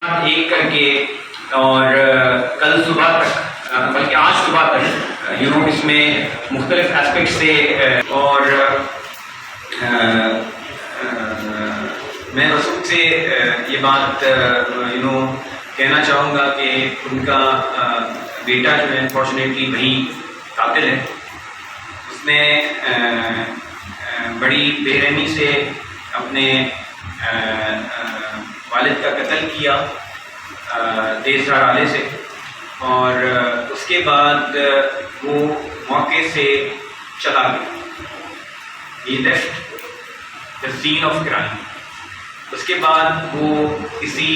एक करके और कल सुबह तक बल्कि आज सुबह तक इसमें मुख्तलिफ एस्पेक्ट से और मैं रसूल से ये बात कहना चाहूँगा कि उनका बेटा जो है अनफॉर्चुनेटली वही कातिल है। उसने बड़ी बेरहमी से अपने वालिद का कत्ल किया तेज़ धार आले से, और उसके बाद वो मौके से चला गया। He left the scene of crime। उसके बाद वो किसी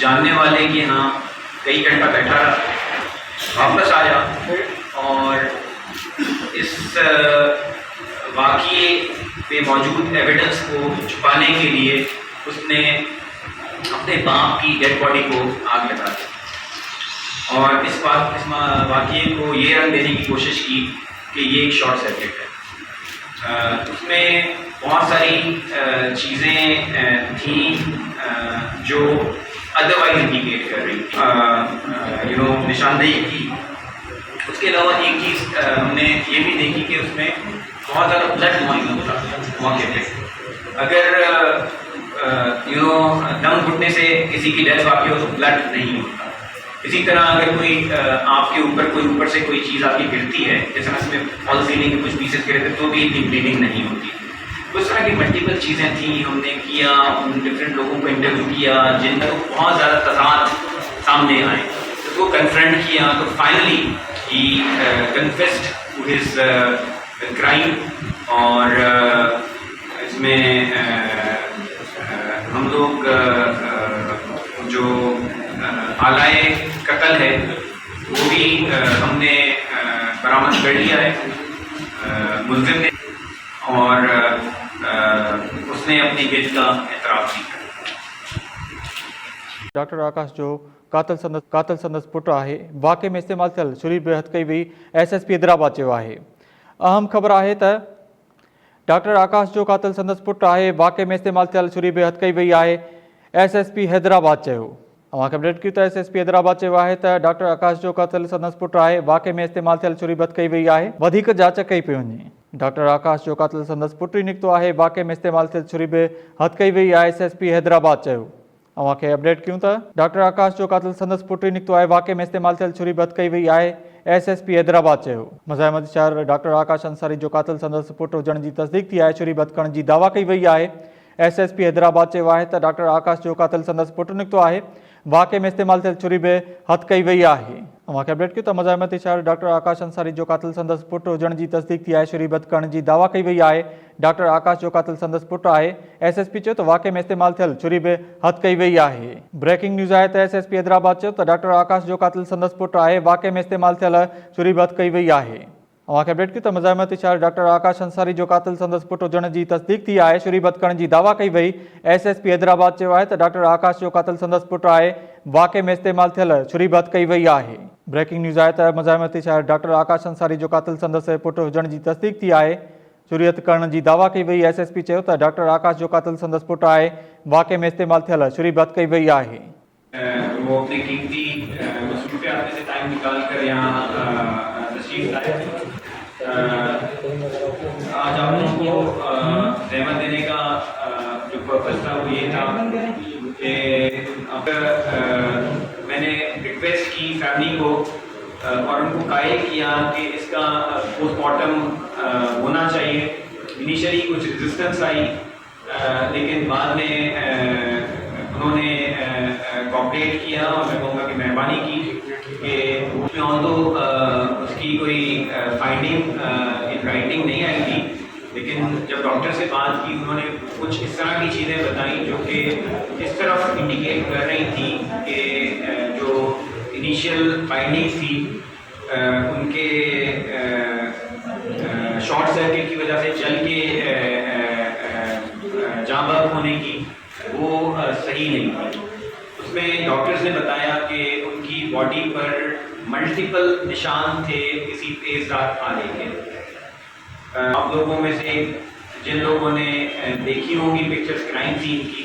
जानने वाले के यहाँ कई घंटा बैठा रहा, वापस आया और इस वाक़ये पे मौजूद एविडेंस को छुपाने के लिए उसने अपने बाप की डेड बॉडी को आग लगा दी और इस वाक़ये को ये रंग देने की कोशिश की कि ये एक शॉर्ट सर्किट है। उसमें बहुत सारी चीज़ें थी जो अदरवाइज इंडिकेट कर रही थी, निशानदेही की। उसके अलावा एक चीज़ हमने ये भी देखी कि उसमें बहुत ज़्यादा ब्लड मौजूद था मौके पे। अगर दम घुटने से किसी की डेथ वाक़ई हो तो ब्लड नहीं होता। इसी तरह अगर कोई आपके ऊपर ऊपर से कोई चीज़ आपकी गिरती है, जैसे इसमें फॉल सीलिंग के कुछ पीसेस गिरे थे, तो भी इतनी ब्लीडिंग नहीं होती। उस तरह की मल्टीपल चीज़ें थी। हमने किया, उन डिफरेंट लोगों को इंटरव्यू किया जिनका तो बहुत ज़्यादा तज़ाद सामने आए, तो वो कन्फ्रंट किया। तो फाइनली ही कन्फेस्ड टू हिज क्राइम। और इसमें हम लोग जो आलाए कत्ल है वो भी हमने बरामद कर लिया है मुल्ज़िम ने, और उसने अपनी गिल्त का एतराफ़ किया। डॉक्टर आकाश जो कातिल संदसि पुट है, वाक़े में इस्तेमाल थियल छुरी बि हथ कई वई। SSP हैदराबाद चयो आहे। अहम ख़बर है तो डॉक्टर आकाश जो कातिल संदसि पुट है, वाक़े में इस्तेमाल थियल छुरी बि हथ कई वई है। SSP हैदराबाद चयो। अवांखे अपडेट की तो SSP हैदराबाद चयो आहे तो डॉक्टर आकाश जो कातिल संदसि पुट है, वाक़े में इस्तेमाल थियल छुरी बि हथ कई वई है। वधीक जांच कई पई वञे। डॉक्टर आकाश जो कातिल संदसि पुट ही निकितो आहे, वाक़े में इस्तेमाल थियल छुरी बि हथ कई वई है। SSP हैदराबाद चयो। अवांखे अपडेट क्यों था डॉक्टर आकाश जो कातिल संदसि पुट ही निकितो आहे, वाक़े में इस्तेमाल थियल छुरी बि हथ कई वई है। SSP हैदराबाद चयो। मज़ाहिमती शहर डॉक्टर आकाश अंसारी जो कातिल संदसि पुट हुजण जी तस्दीक थी आहे, छुरी बि हथ करण जी दावा कई वई आहे। SSP हैदराबाद चयो आहे तो डॉक्टर आकाश जो कातिल संदसि पुट निकितो आहे, वाक़े में इस्तेमाल थियल छुरी बि हथ कई वई आहे। अवांखे अपडेट कयो तो मज़ाहिमती शहर डॉक्टर आकाश अंसारी जो कातिल संदसि पुट हुजण जी तस्दीक थी आहे, छुरी बि हथ करण जी दावा कई वई आहे। डॉक्टर आकाश जो कातिल संदसि पुट आहे। SSP चयो तो वाक़े में इस्तेमाल थियल छुरी बि हथ कई वई आहे। ब्रेकिंग न्यूज़ आहे तो SSP हैदराबाद चयो तो डॉक्टर आकाश जो कातिल संदसि पुट आहे, वाक़े में इस्तेमाल थियल छुरी बि हथ कई वई आहे। अवांखे अपडेट की तो मज़ाहिमती शहर डॉक्टर आकाश अंसारी जो कातिल संदसि पुट हुजण जी तस्दीक थी आहे, छुरी बि हथ करण जी दावा कई वई। SSP हैदराबाद चयो आहे तो डॉक्टर आकाश जो कातिल संदसि पुट आहे, वाक़े में इस्तेमाल थियल छुरी बि हथ कई वई आहे। ब्रेकिंग न्यूज़ आहे तो मज़ाहिमती शहर डॉक्टर आकाश अंसारी जो कातिल संदसि पुट हुजण जी तस्दीक थी आहे, छुरी हथ करण जी दावा कई वई। SSP चयो तो डॉक्टर आकाश जो कातिल संदसि पुट आहे, वाक़े में इस्तेमाल थियल छुरी बि हथ कई वई आहे। वो अपने कीमती मसरूफियात में से टाइम निकाल कर यहाँ तशरीफ लाए। आज आप लोगों को रहमत देने का जो पर्पस था वो ये था कि मैंने रिक्वेस्ट की फैमिली को और उनको कायल किया कि इसका पोस्टमार्टम होना चाहिए। इनिशियली कुछ रेजिस्टेंस आई, लेकिन बाद में उन्होंने कॉपरेट किया और मैं कहूँगा कि मेहरबानी की कि उसमें उसकी कोई फाइंडिंग इन राइटिंग नहीं आई थी, लेकिन जब डॉक्टर से बात की उन्होंने कुछ इस तरह की चीज़ें बताई जो कि इस तरफ इंडिकेट कर रही थी कि जो इनिशियल फाइंडिंग्स थी उनके शॉर्ट सर्किट की वजह से जल के जाँ बहक होने की वो सही नहीं थी। उसमें डॉक्टर्स ने बताया कि उनकी बॉडी पर मल्टीपल निशान थे किसी तेज रात आने के। आप लोगों में से जिन लोगों ने देखी होंगी पिक्चर्स क्राइम सीन की,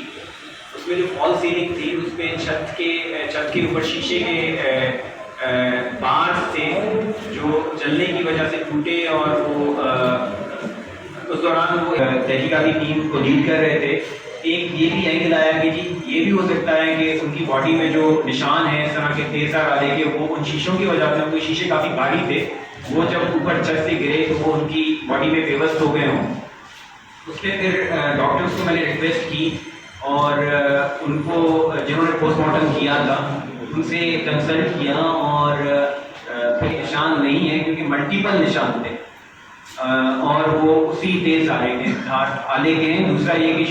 उसमें जो फॉल सीलिंग थी उसमें छत के ऊपर शीशे के बार थे जो जलने की वजह से टूटे और वो उस दौरान वो तहकीकाती टीम को लीड कर रहे थे। एक ये भी एंगल आया कि जी ये भी हो सकता है कि उनकी बॉडी में जो निशान है इस तरह के तेज वाले के वो उन शीशों की वजह से, उनके शीशे काफ़ी भारी थे, वो जब ऊपर छत से गिरे तो वो उनकी बॉडी में बेबस हो गए हों। उसमें फिर डॉक्टर्स को मैंने रिक्वेस्ट की और उनको जिन्होंने पोस्टमार्टम किया था उनसे कंसल्ट किया और कोई निशान नहीं है क्योंकि मल्टीपल निशान थे और वो उसी तेज आले के आले के हैं। दूसरा ये कि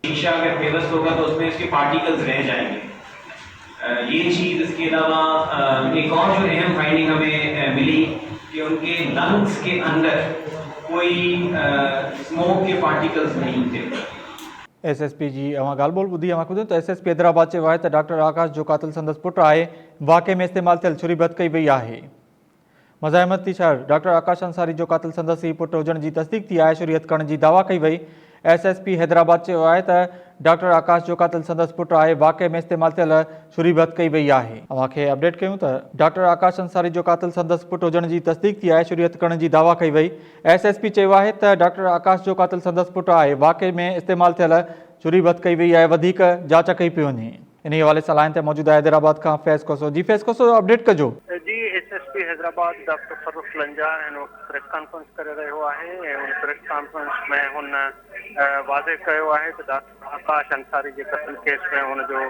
शीशा अगर बेबस होगा तो उसमें इसके पार्टिकल्स रह जाएंगे। ये चीज़, इसके अलावा एक और जो अहम फाइंडिंग हमें मिली कि उनके लंग्स के अंदर कोई स्मोक के पार्टिकल्स नहीं थे। SSP जी अवां ॻाल्हि ॿोल ॿुधी अवां ॿुधो त SSP हैदराबाद चयो आहे त डॉक्टर आकाश जो क़ातिल संदसि पुटु आहे। वाक़े में इस्तेमालु थियल छुरी बद कई वई आहे। मज़ाहिमती शहर डॉक्टर आकाश अंसारी जो क़ातिल संदसि ही पुटु हुजण जी तस्दीक थी आहे। शुरियत करण जी दावा कई वई। SSP हैदराबाद चयो आहे त डॉक्टर आकाश जो क़ातिल संदसि पुटु आहे। वाक़े में इस्तेमालु थियल छुरी बद कई वई आहे। अवांखे अपडेट कयूं त डॉक्टर आकाश अंसारी जो क़ातिल संदसि पुटु हुजण जी तस्दीक थी आहे। शुरियत करण जी दावा कई वई। SSP चयो आहे त डॉक्टर आकाश जो क़ातिल संदसि पुटु आहे। वाक़े में इस्तेमालु थियल छुरी बद कई वई आहे। वधीक जांच कई पई वञे। इन हवाले सां लाइन ते मौजूदु आहे हैदराबाद खां फैज़ कोसो। जी फैज़ कोसो, अपडेट कजो। जी SSP Hyderabad doctor Farrukh लंजा press conference करे रहियो आहे ऐं उन प्रेस कॉन्फ्रेंस में हुन वाज़े कयो आहे त डॉक्टर आकाश अंसारी जे क़त्ल केस में हुनजो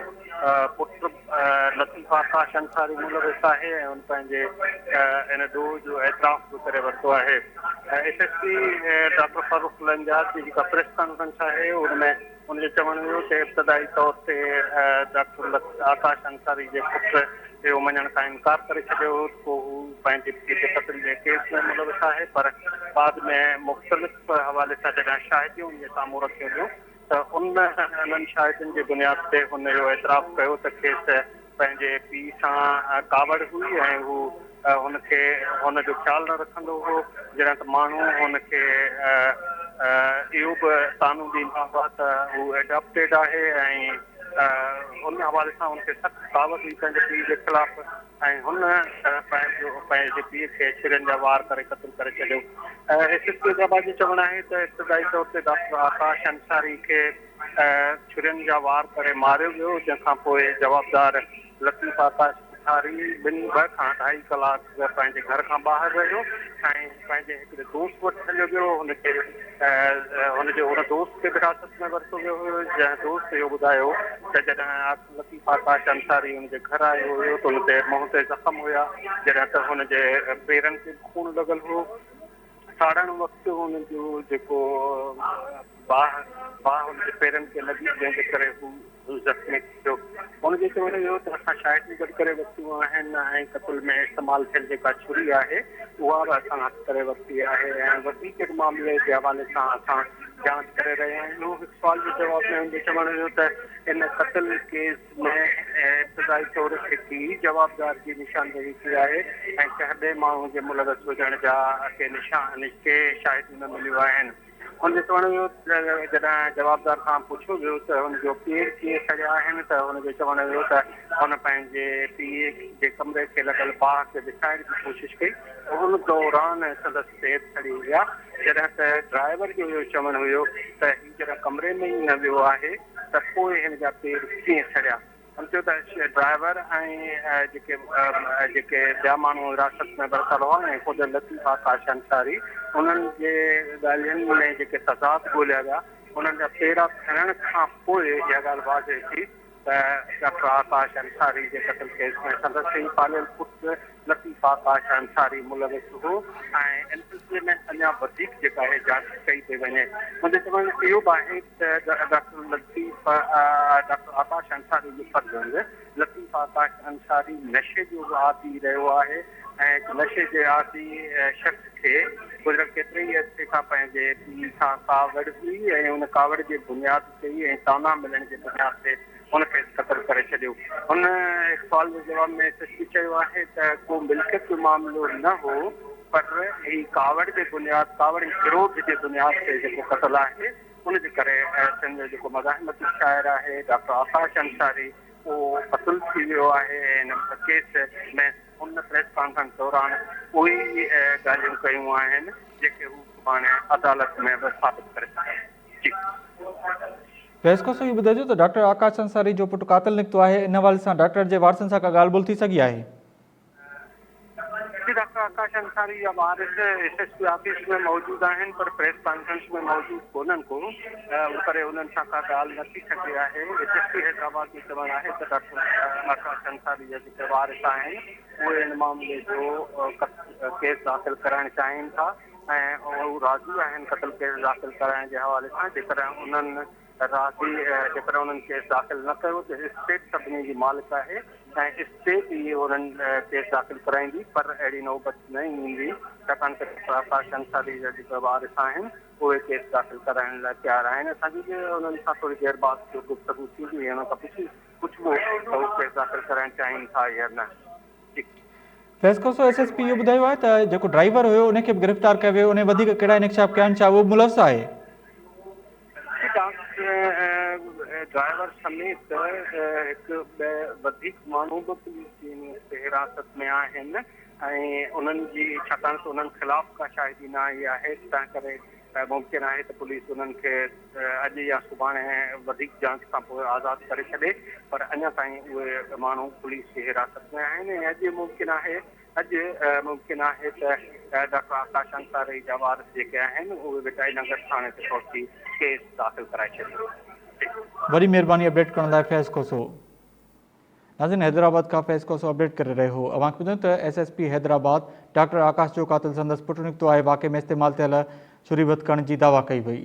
पुटु लतीफ़ आकाश अंसारी मुलविस आहे ऐं हुन पंहिंजे इन ॾोह जो एतराफ़ बि करे वरितो आहे। SSP डॉक्टर फरूख लंजा जी जेका प्रेस कॉन्फ्रेंस आहे उनमें उनजो चवणु हुयो त इब्तदाई तौर ते डॉक्टर आकाश अंसारी जे पुटु जो मञण खां इनकार करे छॾियो पोइ हू पंहिंजे पीउ जे क़त्ल जे केस में मुलविस आहे, पर बाद में मुख़्तलिफ़ हवाले सां जॾहिं शाहिदियूं उनजे साम्हूं रखियो वियो त उन्हनि शाहिदियुनि जे बुनियाद ते हुनजो एतराफ़ कयो त खेसि पंहिंजे पीउ सां कावड़ हुई ऐं हू हुनखे हुनजो ख़्यालु न रखंदो हो। जॾहिं त माण्हू हुनखे इहो बि तानू ॾींदा हुआ त हू एडॉप्टेड आहे ऐं उन हवाले सां हुनखे सख़्तु कावड़ हुई पंहिंजे पीउ जे ख़िलाफ़ ऐं हुन पंहिंजे पीउ खे छुरियुनि जा वार करे क़त्ल करे छॾियो। SSP हैदराबाद जो चवणु आहे त इब्तिदाई तौर ते डॉक्टर आकाश अंसारी खे छुरियुनि जा वार करे मारियो वियो, जंहिंखां पोइ जवाबदार लतीफ़ आकाश अंसारी 2 खां 2.5 कलाक पंहिंजे घर खां ॿाहिरि रहियो ऐं पंहिंजे हिकिड़े दोस्त वटि हलियो वियो। हुनखे हुनजे हुन दोस्त खे हिरासत में वरितो वियो हुयो, जंहिं दोस्त इहो ॿुधायो त जॾहिं लतीफ़ आकाश अंसारी हुनजे घर आयो हुयो त हुनते मुंहं ते ज़ख़्म हुया, जॾहिं त हुनजे पेरनि ते खून लॻल हो। साड़ण वक़्तु हुनजो जेको बाहि हुनजे पेरनि खे लॻी, जंहिंजे करे हू ज़ख़्मी थियो। हुनजो चवणु इहो त असां शाहिदियूं गॾु करे वरितियूं आहिनि ऐं क़त्ल में इस्तेमालु थियल जेका छुरी आहे उहा बि असां हथु करे वरिती आहे ऐं वधीक मामले जे हवाले सां असां जांच करे रहिया आहियूं। हिकु सुवाल जे जवाब में हुनजो चवणु इहो त इन क़त्ल केस में इब्तिदाई तौर ते हिकु जवाबदार जी निशानदेही थी आहे ऐं कंहिं ॿिए माण्हू जे मुलविस हुजण जा के शाहिदियूं न मिलियूं आहिनि। हुनजो चवणु इहो जॾहिं जवाबदार खां पुछियो वियो त हुनजो पेर कीअं सड़िया आहिनि त हुनजो चवणु इहो त हुन पंहिंजे पीउ जे कमरे खे लॻल बाहि खे विछाइण जी कोशिशि कई, हुन दौरान संदसि पेर सड़ी विया। जॾहिं त ड्राइवर जो इहो चवणु हुयो त हीउ जॾहिं कमरे में ई न वियो आहे त पोइ हिन जा पेर कीअं सड़िया। हुन चयो त ड्राइवर ऐं जेके ॿिया माण्हू हिरासत में वरितल हुआ ऐं ख़ुदि लतीफ़ आकाश अंसारी उन्हनि जे ॻाल्हियुनि में जेके तज़ाद ॻोल्हिया विया उन्हनि जा पेरा थियण खां पोइ इहा ॻाल्हि वाज़े थी त डॉक्टर आकाश अंसारी जे क़त्ल केस में संदसि पालियल पुटु लतीफ़ आकाश अंसारी मुलविस हो ऐं इन सिलसिले में अञा वधीक जेका आहे जांच कई पई वञे। मुंहिंजो चवणु इहो बि आहे त डॉक्टर आकाश अंसारी जो फर्ज़ लतीफ़ आकाश अंसारी नशे जो आदी रहियो आहे ऐं नशे जे आदी शख़्स खे गुज़िरियल केतिरे ई अर्से खां पंहिंजे पीउ सां कावड़ हुई ऐं हुन कावड़ जे बुनियाद ते ऐं ताना मिलण जे बुनियाद ते हुनखे क़त्ल करे छॾियो। हुन सुवाल जे जवाब में SSP चयो आहे त को मिल्कियत जो मामिलो न हो, पर ही कावड़ जे बुनियाद कावड़ विरोध जे बुनियाद ते जेको क़त्ल आहे उनजे करे सिंध जो जेको मज़ाहिमती शाइर आहे डॉक्टर आकाश अंसारी उहो क़तल थी वियो आहे ऐं हिन केस में हुन प्रेस कॉन्फ्रेंस दौरान उहे ई ॻाल्हियूं कयूं आहिनि जेके हू सुभाणे अदालत में बि साबित करे सघनि। जी फैज़ खोसो इहो ॿुधाइजो त डॉक्टर आकाश अंसारी जो पुटु क़ातिल निकितो आहे, इन हवाले सां डॉक्टर जे वारसनि सां का ॻाल्हि ॿोल थी सघी आहे? डॉक्टर आकाश अंसारी या वारिस SSP ऑफिस में मौजूद आहिनि पर प्रेस कॉन्फ्रेंस में मौजूद कोन्हनि को करे उन्हनि सां का ॻाल्हि न थी सघी आहे। SSP हैदराबाद जो चवणु आहे त डॉक्टर आकाश अंसारी जा जेके वारिस आहिनि उहे हिन मामले जो केस दाख़िल कराइणु चाहिनि था ऐं उहे राज़ी आहिनि क़तल केस दाख़िल कराइण जे हवाले सां। जेकॾहिं उन्हनि राज़ी जेकॾहिं उन्हनि केस दाख़िल न कयो त स्टेट सभिनी जी मालिक आहे ऐं स्टेट ई उन्हनि केस दाख़िल कराईंदी, पर अहिड़ी नौबत न ईंदी छाकाणि त आकाश अंसारी जा जेके वारिस आहिनि उहे केस दाख़िल कराइण लाइ तयारु आहिनि। असांजी बि उन्हनि सां थोरी देरि बाद जो गुफ़्तगू थींदी हुन खां पुछिबो त उहे केस दाख़िल कराइणु चाहिनि था या न। फैज़ खोसो SSP इहो ॿुधायो आहे त जेको ड्राइवर हुयो उनखे बि गिरफ़्तार कयो वियो, उन वधीक कहिड़ा इंकशाफ कया आहिनि, छा उहो मुलव्वस आहे? ड्राइवर समेत हिकु वधीक माण्हू बि पुलिस जी हिरासत में आहिनि ऐं उन्हनि जी छाकाणि त उन्हनि ख़िलाफ़ का शाहिदी न आई आहे, तंहिं करे मुमकिन आहे त पुलिस उन्हनि खे अॼु या सुभाणे वधीक जांच खां पोइ आज़ादु करे छॾे, पर अञा ताईं उहे माण्हू पुलिस जी हिरासत में आहिनि ऐं अॼु मुमकिन आहे त डॉक्टर आकाश अंसारी जा वारिस जेके आहिनि उहे विटाईनगर थाणे ते पहुची केस दाख़िल कराए छॾियो। बड़ी मेहरबानी अपडेट करण लाइ फैज़ खोसो। नाज़रीन, हैदराबाद का फैज़ खोसो अपडेट करे रहे हो। अवांखे ॿुधायो त SSP हैदराबाद डॉक्टर आकाश जो क़ातिल संदसि पुटु निकितो आहे। वाक़े में इस्तेमालु थियल छुरी बत करण जी दावा कई वई।